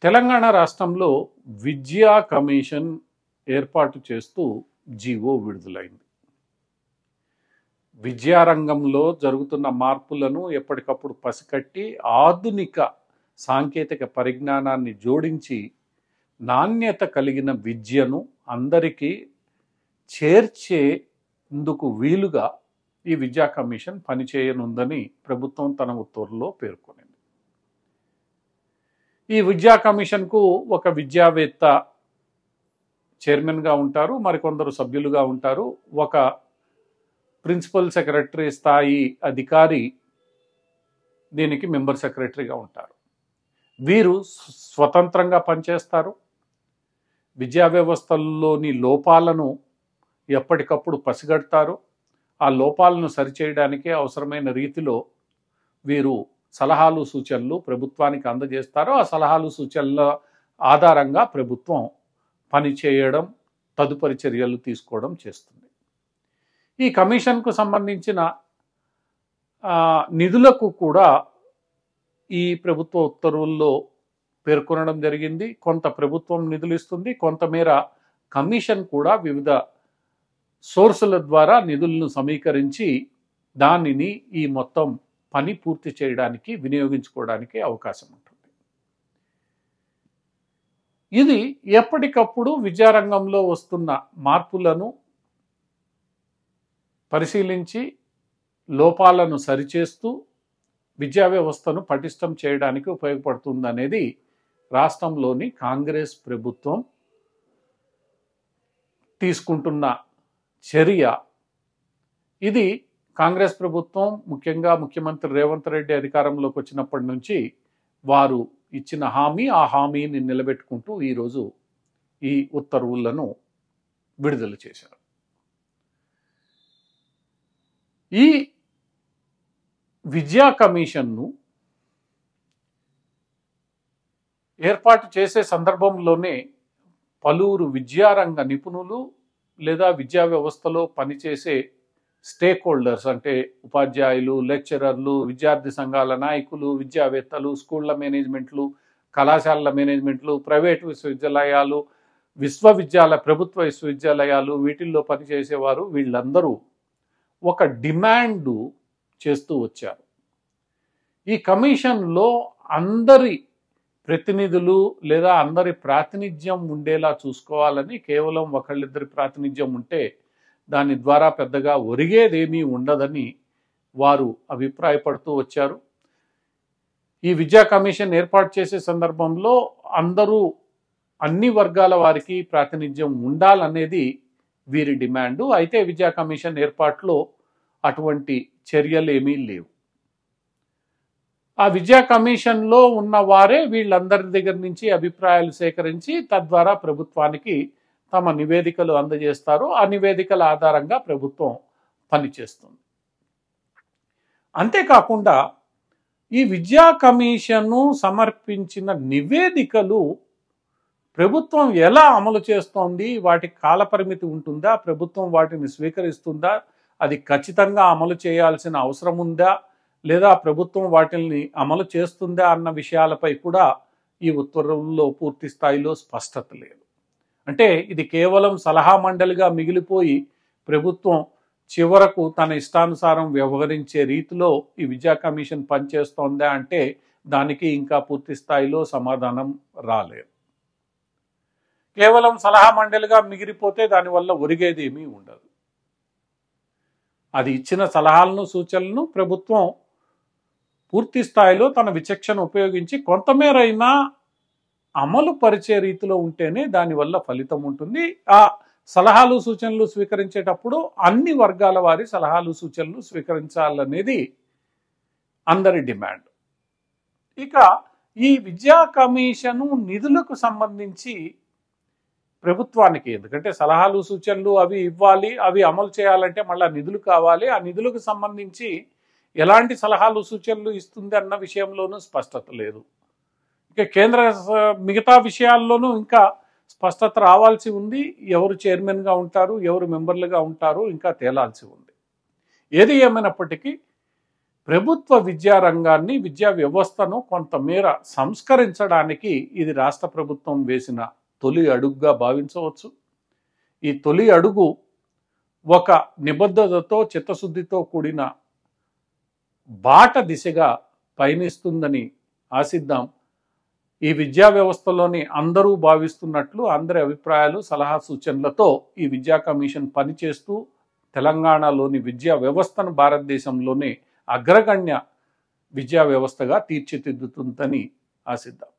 తెలంగాణ రాష్ట్రంలో విద్యా కమిషన్ ఏర్పాటు చేస్తూ జీవో విడుదలైంది. విద్యారంగంలో జరుగుతున్న మార్పులను ఎప్పటికప్పుడు పసికట్టి ఆధునిక సాంకేతిక పరిజ్ఞానాన్ని జోడించి నాణ్యత కలిగిన విద్యను అందరికీ చేర్చేందుకు వీలుగా ఈ విద్యా కమిషన్ పనిచేయనుందని ప్రభుత్వం తన ఉత్తర్వుల్లో పేర్కొనింది. ఈ విద్యా కమిషన్కు ఒక విద్యావేత్త చైర్మన్గా ఉంటారు, మరికొందరు సభ్యులుగా ఉంటారు. ఒక ప్రిన్సిపల్ సెక్రటరీ స్థాయి అధికారి దీనికి మెంబర్ సెక్రటరీగా ఉంటారు. వీరు స్వతంత్రంగా పనిచేస్తారు. విద్యా వ్యవస్థల్లోని లోపాలను ఎప్పటికప్పుడు పసిగడతారు. ఆ లోపాలను సరిచేయడానికి అవసరమైన రీతిలో వీరు సలహాలు సూచనలు ప్రభుత్వానికి అందజేస్తారు. ఆ సలహాలు సూచనల ఆధారంగా ప్రభుత్వం పనిచేయడం, తదుపరి చర్యలు తీసుకోవడం చేస్తుంది. ఈ కమిషన్కు సంబంధించిన నిధులకు కూడా ఈ ప్రభుత్వ ఉత్తర్వుల్లో పేర్కొనడం జరిగింది. కొంత ప్రభుత్వం నిధులు ఇస్తుంది, కొంతమేర కమిషన్ కూడా వివిధ సోర్సుల ద్వారా నిధులను సమీకరించి దానిని ఈ మొత్తం పని పూర్తి చేయడానికి వినియోగించుకోవడానికి అవకాశం ఉంటుంది. ఇది ఎప్పటికప్పుడు విద్యారంగంలో వస్తున్న మార్పులను పరిశీలించి లోపాలను సరిచేస్తూ విద్యా వ్యవస్థను పటిష్టం చేయడానికి ఉపయోగపడుతుందనేది రాష్ట్రంలోని కాంగ్రెస్ ప్రభుత్వం తీసుకుంటున్న చర్య. ఇది కాంగ్రెస్ ప్రభుత్వం, ముఖ్యంగా ముఖ్యమంత్రి రేవంత్ రెడ్డి అధికారంలోకి వచ్చినప్పటి నుంచి వారు ఇచ్చిన హామీ, ఆ హామీని నిలబెట్టుకుంటూ ఈరోజు ఈ ఉత్తర్వులను విడుదల చేశారు. ఈ విద్యా కమిషన్ను ఏర్పాటు చేసే సందర్భంలోనే పలువురు విద్యారంగ నిపుణులు లేదా విద్యా వ్యవస్థలో పనిచేసే స్టేక్ హోల్డర్స్ అంటే ఉపాధ్యాయులు, లెక్చరర్లు, విద్యార్థి సంఘాల నాయకులు, విద్యావేత్తలు, స్కూళ్ల మేనేజ్మెంట్లు, కళాశాలల మేనేజ్మెంట్లు, ప్రైవేటు విశ్వవిద్యాలయాలు, ప్రభుత్వ విశ్వవిద్యాలయాలు, వీటిల్లో పనిచేసేవారు వీళ్ళందరూ ఒక డిమాండ్ చేస్తూ వచ్చారు. ఈ కమిషన్లో అందరి ప్రతినిధులు లేదా అందరి ప్రాతినిధ్యం ఉండేలా చూసుకోవాలని, కేవలం ఒకళ్ళిద్దరి ప్రాతినిధ్యం ఉంటే దాని ద్వారా పెద్దగా ఒరిగేదేమీ ఉండదని వారు అభిప్రాయపడుతూ వచ్చారు. ఈ విద్యా కమిషన్ ఏర్పాటు చేసే సందర్భంలో అన్ని వర్గాల వారికి ప్రాతినిధ్యం ఉండాలనేది వీరి డిమాండు. అయితే విద్యా కమిషన్ ఏర్పాటులో అటువంటి చర్యలు ఏమీ లేవు. ఆ విద్యా కమిషన్లో ఉన్న వారే వీళ్ళందరి దగ్గర నుంచి అభిప్రాయాలు సేకరించి తద్వారా ప్రభుత్వానికి తమ నివేదికలు అందజేస్తారు. ఆ నివేదికల ఆధారంగా ప్రభుత్వం పనిచేస్తుంది. అంతేకాకుండా ఈ విద్యా కమిషను సమర్పించిన నివేదికలు ప్రభుత్వం ఎలా అమలు చేస్తోంది, వాటికి కాలపరిమితి ఉంటుందా, ప్రభుత్వం వాటిని స్వీకరిస్తుందా, అది ఖచ్చితంగా అమలు చేయాల్సిన అవసరం ఉందా, లేదా ప్రభుత్వం వాటిని అమలు చేస్తుందా అన్న విషయాలపై కూడా ఈ ఉత్తర్వుల్లో పూర్తి స్థాయిలో స్పష్టత లేదు. అంటే ఇది కేవలం సలహా మండలిగా మిగిలిపోయి ప్రభుత్వం చివరకు తన ఇష్టానుసారం వ్యవహరించే రీతిలో ఈ విద్యా కమిషన్ పనిచేస్తోందా అంటే దానికి ఇంకా పూర్తి స్థాయిలో సమాధానం రాలేదు. కేవలం సలహా మండలిగా మిగిలిపోతే దానివల్ల ఒరిగేది ఏమీ ఉండదు. అది ఇచ్చిన సలహాలను, సూచనలను ప్రభుత్వం పూర్తి స్థాయిలో తన విచక్షణ ఉపయోగించి కొంతమేరైనా అమలు పరిచే రీతిలో ఉంటేనే దానివల్ల ఫలితం ఉంటుంది. ఆ సలహాలు సూచనలు స్వీకరించేటప్పుడు అన్ని వర్గాల వారి సలహాలు సూచనలు స్వీకరించాలనేది అందరి డిమాండ్. ఇక ఈ విద్యా కమిషను నిధులకు సంబంధించి ప్రభుత్వానికి, ఎందుకంటే సలహాలు సూచనలు అవి ఇవ్వాలి, అవి అమలు చేయాలంటే మళ్ళీ నిధులు కావాలి. ఆ నిధులకు సంబంధించి ఎలాంటి సలహాలు సూచనలు ఇస్తుంది అన్న విషయంలోనూ స్పష్టత లేదు. ఇక మిగతా విషయాల్లోనూ ఇంకా స్పష్టత రావాల్సి ఉంది. ఎవరు చైర్మన్గా ఉంటారు, ఎవరు మెంబర్లుగా ఉంటారు ఇంకా తేలాల్సి ఉంది. ఏది ఏమైనప్పటికీ ప్రభుత్వ విద్యారంగాన్ని, విద్యా వ్యవస్థను కొంతమేర సంస్కరించడానికి ఇది రాష్ట్ర ప్రభుత్వం వేసిన తొలి అడుగుగా భావించవచ్చు. ఈ తొలి అడుగు ఒక నిబద్ధతతో, చిత్తశుద్ధితో కూడిన బాట దిశగా పయనిస్తుందని ఆశిద్దాం. ఈ విద్యా వ్యవస్థలోని అందరూ భావిస్తున్నట్లు, అందరి అభిప్రాయాలు, సలహా సూచనలతో ఈ విద్యా కమిషన్ పనిచేస్తూ తెలంగాణలోని విద్యా వ్యవస్థను భారతదేశంలోనే అగ్రగణ్య విద్యా వ్యవస్థగా తీర్చిదిద్దుతుందని ఆశిద్దాం.